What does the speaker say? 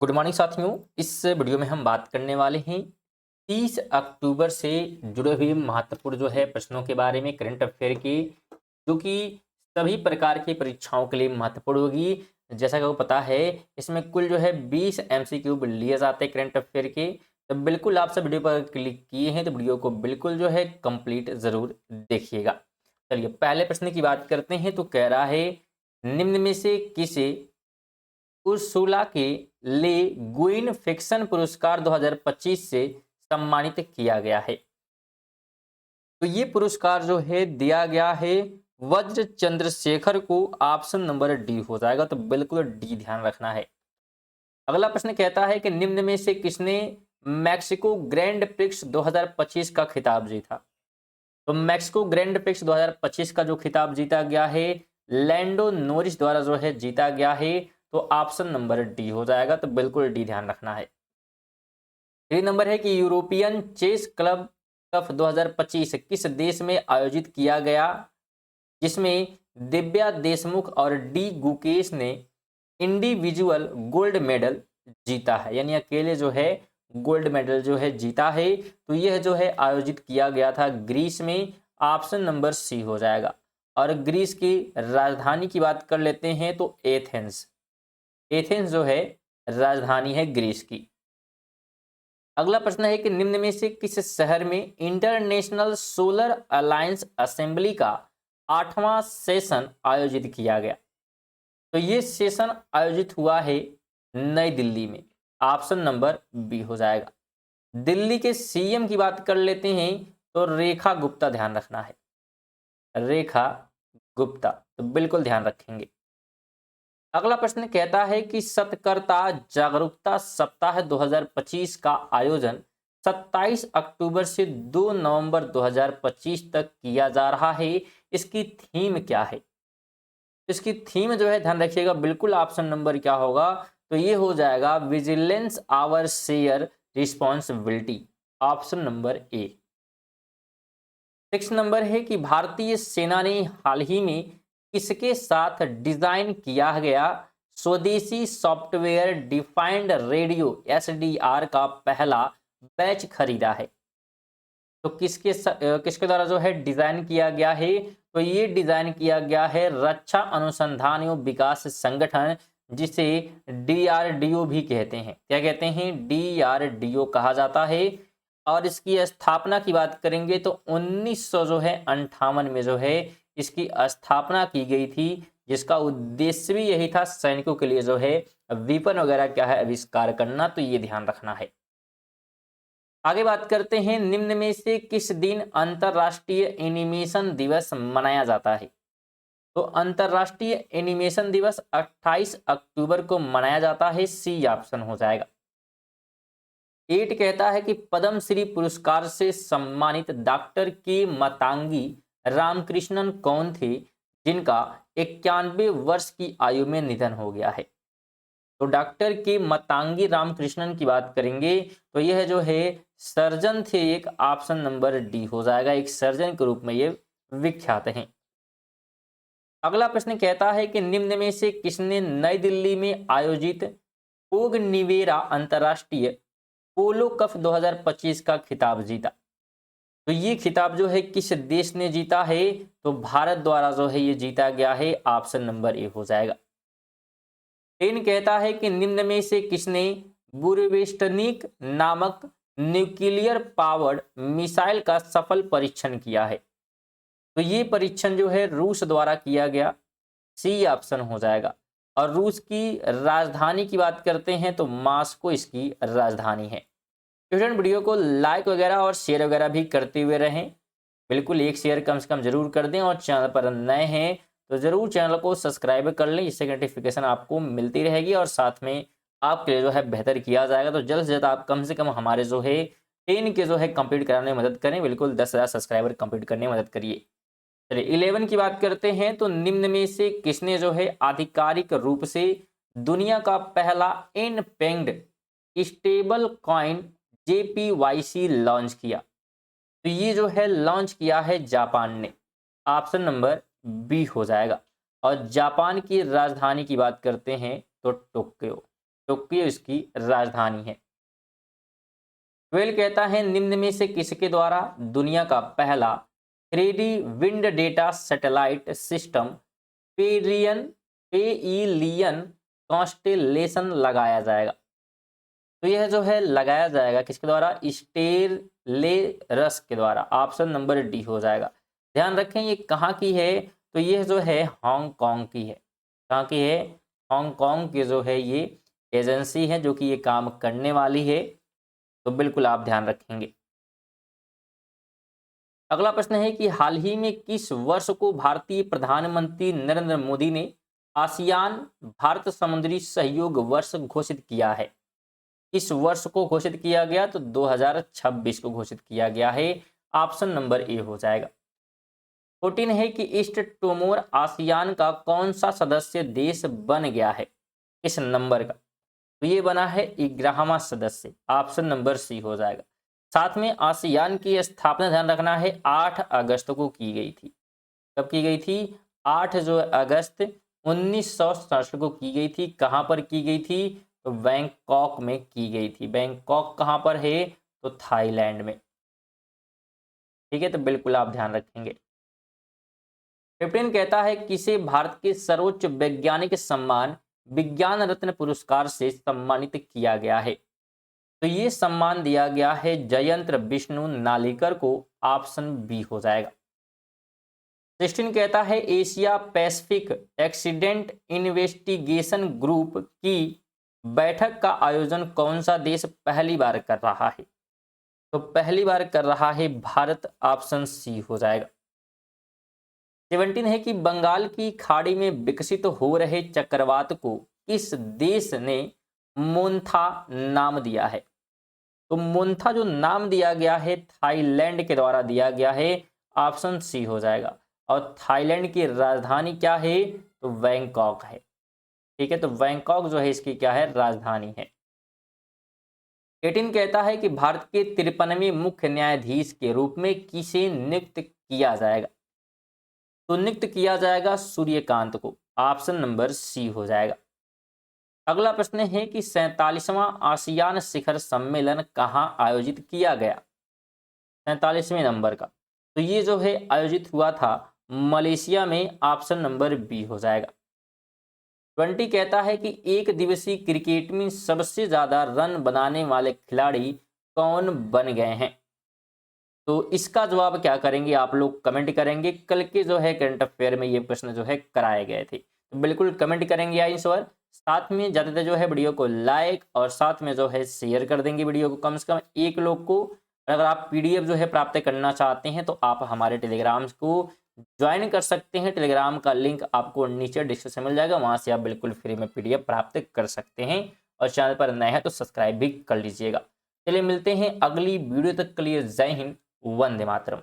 Good morning साथियों। इस video में हम बात करने वाले हैं 30 अक्टूबर से जुड़े हुए महत्वपूर्ण प्रश्नों के बारे में, करंट अफेयर के, जो कि सभी प्रकार की परीक्षाओं के लिए महत्वपूर्ण होगी। जैसा कि आपको पता है, इसमें कुल 20 एमसीक्यू लिए जाते हैं करंट अफेयर के। तो बिल्कुल आप सब वीडियो पर क्लिक किए हैं तो वीडियो को बिल्कुल कंप्लीट जरूर देखिएगा। चलिए पहले प्रश्न की बात करते हैं। तो कह रहा है, निम्न में से किसे उर्सुला के ले गुइन फिक्शन पुरस्कार 2025 से सम्मानित किया गया है? तो ये पुरस्कार दिया गया है वज्र चंद्रशेखर को। ऑप्शन नंबर डी हो जाएगा, तो बिल्कुल डी ध्यान रखना है। अगला प्रश्न कहता है कि निम्न में से किसने मैक्सिको ग्रैंड प्रिक्स 2025 का खिताब जीता? तो मैक्सिको ग्रैंड प्रिक्स 2025 का जो खिताब जीता गया है, लैंडो नोरिस द्वारा जीता गया है। तो ऑप्शन नंबर डी हो जाएगा, तो बिल्कुल डी ध्यान रखना है। 3 नंबर है कि यूरोपियन चेस क्लब कप 2025 किस देश में आयोजित किया गया, जिसमें दिव्या देशमुख और डी गुकेश ने इंडिविजुअल गोल्ड मेडल जीता है, यानी अकेले गोल्ड मेडल जीता है। तो यह आयोजित किया गया था ग्रीस में। ऑप्शन नंबर सी हो जाएगा। और ग्रीस की राजधानी की बात कर लेते हैं तो एथेंस। एथेंस राजधानी है ग्रीस की। अगला प्रश्न है कि निम्न में से किस शहर में इंटरनेशनल सोलर अलायंस असेंबली का 8वां सेशन आयोजित किया गया? तो ये सेशन आयोजित हुआ है नई दिल्ली में। ऑप्शन नंबर बी हो जाएगा। दिल्ली के सीएम की बात कर लेते हैं तो रेखा गुप्ता ध्यान रखना है, रेखा गुप्ता, तो बिल्कुल ध्यान रखेंगे। अगला प्रश्न कहता है कि सतर्कता जागरूकता सप्ताह 2025 का आयोजन 27 अक्टूबर से 2 नवंबर 2025 तक किया जा रहा है। इसकी थीम क्या है? इसकी थीम ध्यान रखिएगा, बिल्कुल ऑप्शन नंबर क्या होगा, तो ये हो जाएगा vigilance our share responsibility. Option number A. 6 number है कि भारतीय सेना ने हाल ही में किसके साथ डिजाइन किया गया स्वदेशी सॉफ्टवेयर डिफाइंड रेडियो एसडीआर का पहला बैच खरीदा है? तो किसके द्वारा डिजाइन किया गया है? तो ये डिजाइन किया गया है रक्षा अनुसंधान एवं विकास संगठन, जिसे डीआरडीओ भी कहते हैं। क्या कहते हैं? डीआरडीओ कहा जाता है। और इसकी स्थापना की बात करेंगे तो 1958 में इसकी स्थापना की गई थी, जिसका उद्देश्य भी यही था, सैनिकों के लिए वेपन वगैरह आविष्कार करना। तो ये ध्यान रखना है। आगे बात करते हैं, निम्न में से किस दिन अंतरराष्ट्रीय एनिमेशन दिवस मनाया जाता है? तो अंतरराष्ट्रीय एनिमेशन दिवस 28 अक्टूबर को मनाया जाता है। सी ऑप्शन हो जाएगा। 8 कहता है कि पद्मश्री पुरस्कार से सम्मानित डॉक्टर के मातंगी रामकृष्णन कौन थे, जिनका 91 वर्ष की आयु में निधन हो गया है? तो डॉक्टर के मातंगी रामकृष्णन की बात करेंगे तो यह सर्जन थे एक। ऑप्शन नंबर डी हो जाएगा, एक सर्जन के रूप में ये विख्यात हैं। अगला प्रश्न कहता है कि निम्न में से किसने नई दिल्ली में आयोजित ओगनिवेरा अंतरराष्ट्रीय पोलो कप 2025 का खिताब जीता? तो ये खिताब किस देश ने जीता है? तो भारत द्वारा ये जीता गया है। ऑप्शन नंबर ए हो जाएगा। 10 कहता है कि निम्न में से किसने बुरेविस्टनिक नामक न्यूक्लियर पावर्ड मिसाइल का सफल परीक्षण किया है? तो ये परीक्षण रूस द्वारा किया गया। सी ऑप्शन हो जाएगा। और रूस की राजधानी की बात करते हैं तो मॉस्को इसकी राजधानी है। स्टूडेंट, वीडियो को लाइक वगैरह और शेयर वगैरह भी करते हुए रहें। बिल्कुल एक शेयर कम से कम जरूर कर दें। और चैनल पर नए हैं तो जरूर चैनल को सब्सक्राइब कर लें, जिससे नोटिफिकेशन आपको मिलती रहेगी और साथ में आपके लिए बेहतर किया जाएगा। तो जल्द से जल्द आप कम से कम हमारे 10 के कंप्लीट कराने में मदद करें। बिल्कुल 10,000 सब्सक्राइबर कंप्लीट करने में मदद करिए। चलिए 11 की बात करते हैं। तो निम्न में से किसने आधिकारिक रूप से दुनिया का पहला इनपेंग्ड स्टेबल कॉइन JPYC लॉन्च किया? तो ये लॉन्च किया है जापान ने। ऑप्शन नंबर बी हो जाएगा। और जापान की राजधानी की बात करते हैं तो टोक्यो। टोक्यो इसकी राजधानी है। 12 कहता है निम्न में से किसके द्वारा दुनिया का पहला 3D wind data satellite system पेइलियन कॉन्स्टेलेशन लगाया जाएगा। तो यह जो है लगाया जाएगा किसके द्वारा, स्टेलेरस के द्वारा। ऑप्शन नंबर डी हो जाएगा। ध्यान रखें ये कहाँ की है, तो यह जो है हांगकांग की है। कहाँ की है, हांगकांग की जो है ये एजेंसी है जो कि ये काम करने वाली है। तो बिल्कुल आप ध्यान रखेंगे। अगला प्रश्न है कि हाल ही में किस वर्ष को भारतीय प्रधानमंत्री नरेंद्र मोदी ने आसियान भारत समुद्री सहयोग वर्ष घोषित किया है। किस वर्ष को घोषित किया गया, तो 2026 को घोषित किया गया है। ऑप्शन नंबर ए हो जाएगा। 14 है कि ईस्ट टोमोर आसियान का कौन सा सदस्य देश बन गया है, इस नंबर का, तो ये बना है 11वां सदस्य। ऑप्शन नंबर सी हो जाएगा। साथ में आसियान की स्थापना ध्यान रखना है 8 अगस्त को की गई थी। कब की गई थी, 8 जो अगस्त 1967 को की गई थी। कहां पर की गई थी, तो बैंकॉक में की गई थी। बैंकॉक कहां पर है, तो थाईलैंड में। ठीक है, तो बिल्कुल आप ध्यान रखेंगे। 15 कहता है किसे भारत के सर्वोच्च वैज्ञानिक सम्मान विज्ञान रत्न पुरस्कार से सम्मानित किया गया है, तो ये सम्मान दिया गया है जयंत्र विष्णु नालिकर को। ऑप्शन बी हो जाएगा। 16 कहता है Asia Pacific accident investigation group की बैठक का आयोजन कौन सा देश पहली बार कर रहा है, तो पहली बार कर रहा है भारत। ऑप्शन सी हो जाएगा। 17 है कि बंगाल की खाड़ी में विकसित हो रहे चक्रवात को किस देश ने मोन्था नाम दिया है, तो मोन्था जो नाम दिया गया है थाईलैंड के द्वारा दिया गया है। ऑप्शन सी हो जाएगा। और थाईलैंड की राजधानी क्या है, तो बैंकॉक है। ठीक है, तो बैंकॉक जो है इसकी क्या है, राजधानी है। 18 कहता है कि भारत के 53वें मुख्य न्यायाधीश के रूप में किसे नियुक्त किया जाएगा, तो नियुक्त किया जाएगा सूर्यकांत को। ऑप्शन नंबर सी हो जाएगा। अगला प्रश्न है कि 47वां आसियान शिखर सम्मेलन कहां आयोजित किया गया, 47वें नंबर का, तो ये जो है आयोजित हुआ था मलेशिया में। ऑप्शन नंबर बी हो जाएगा। 20 कहता है कि एक दिवसीय क्रिकेट में सबसे ज्यादा रन बनाने वाले खिलाड़ी कौन बन गए हैं, तो इसका जवाब क्या करेंगे आप लोग कमेंट करेंगे। कल के जो है करंट अफेयर में ये प्रश्न जो है कराए गए थे, तो बिल्कुल कमेंट करेंगे आंसर। साथ में ज़्यादातर जो है वीडियो को लाइक और साथ में जो है शेयर कर देंगे वीडियो को, कम से कम एक लोग को। अगर आप पीडीएफ जो है प्राप्त करना चाहते हैं तो आप हमारे टेलीग्राम को ज्वाइन कर सकते हैं। टेलीग्राम का लिंक आपको नीचे डिस्क्रिप्शन में मिल जाएगा, वहाँ से आप बिल्कुल फ्री में पीडीएफ प्राप्त कर सकते हैं। और चैनल पर नए हैं तो सब्सक्राइब भी कर लीजिएगा। चलिए मिलते हैं अगली वीडियो तक के लिए। जय हिंद, वंदे मातरम।